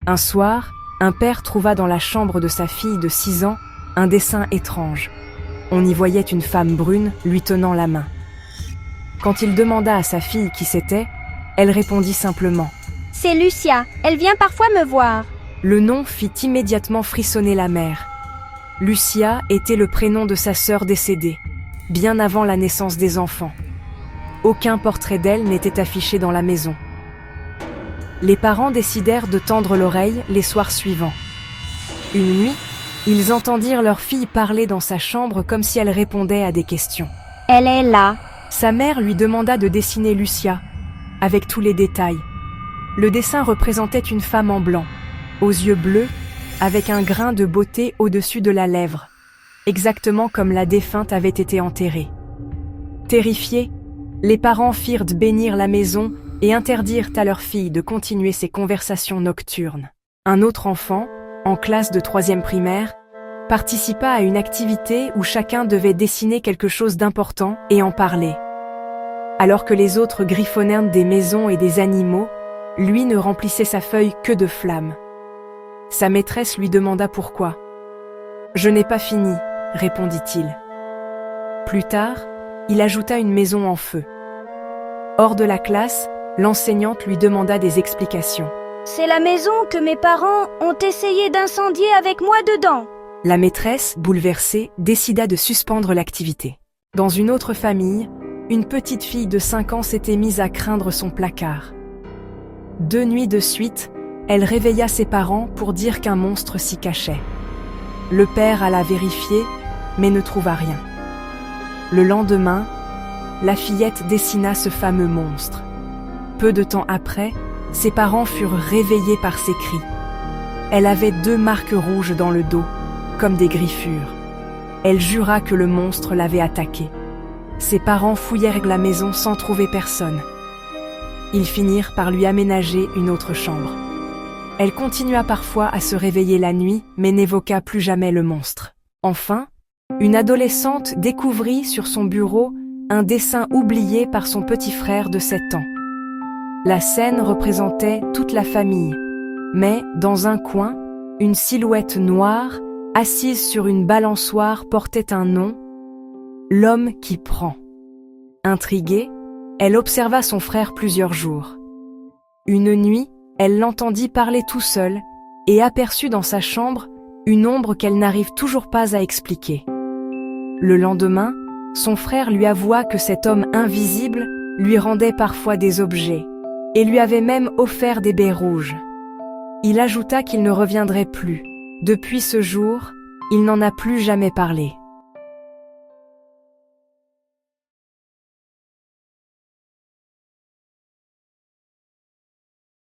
Un soir, un père trouva dans la chambre de sa fille de 6 ans un dessin étrange. On y voyait une femme brune lui tenant la main. Quand il demanda à sa fille qui c'était, elle répondit simplement « C'est Lucia, elle vient parfois me voir. » Le nom fit immédiatement frissonner la mère. Lucia était le prénom de sa sœur décédée, bien avant la naissance des enfants. Aucun portrait d'elle n'était affiché dans la maison. Les parents décidèrent de tendre l'oreille les soirs suivants. Une nuit, ils entendirent leur fille parler dans sa chambre comme si elle répondait à des questions. « Elle est là. » Sa mère lui demanda de dessiner Lucia, avec tous les détails. Le dessin représentait une femme en blanc, aux yeux bleus, avec un grain de beauté au-dessus de la lèvre, exactement comme la défunte avait été enterrée. Terrifiés, les parents firent bénir la maison et interdirent à leur fille de continuer ses conversations nocturnes. Un autre enfant, en classe de 3e primaire, participa à une activité où chacun devait dessiner quelque chose d'important et en parler. Alors que les autres griffonnèrent des maisons et des animaux, lui ne remplissait sa feuille que de flammes. Sa maîtresse lui demanda pourquoi. « Je n'ai pas fini », répondit-il. Plus tard, il ajouta une maison en feu. Hors de la classe, l'enseignante lui demanda des explications. « C'est la maison que mes parents ont essayé d'incendier avec moi dedans. » La maîtresse, bouleversée, décida de suspendre l'activité. Dans une autre famille, une petite fille de 5 ans s'était mise à craindre son placard. 2 nuits de suite, elle réveilla ses parents pour dire qu'un monstre s'y cachait. Le père alla vérifier, mais ne trouva rien. Le lendemain, la fillette dessina ce fameux monstre. Peu de temps après, ses parents furent réveillés par ses cris. Elle avait 2 marques rouges dans le dos, comme des griffures. Elle jura que le monstre l'avait attaquée. Ses parents fouillèrent la maison sans trouver personne. Ils finirent par lui aménager une autre chambre. Elle continua parfois à se réveiller la nuit, mais n'évoqua plus jamais le monstre. Enfin, une adolescente découvrit sur son bureau un dessin oublié par son petit frère de 7 ans. La scène représentait toute la famille, mais dans un coin, une silhouette noire, assise sur une balançoire, portait un nom, l'homme qui prend. Intriguée, elle observa son frère plusieurs jours. Une nuit, elle l'entendit parler tout seul et aperçut dans sa chambre une ombre qu'elle n'arrive toujours pas à expliquer. Le lendemain, son frère lui avoua que cet homme invisible lui rendait parfois des objets et lui avait même offert des baies rouges. Il ajouta qu'il ne reviendrait plus. Depuis ce jour, il n'en a plus jamais parlé.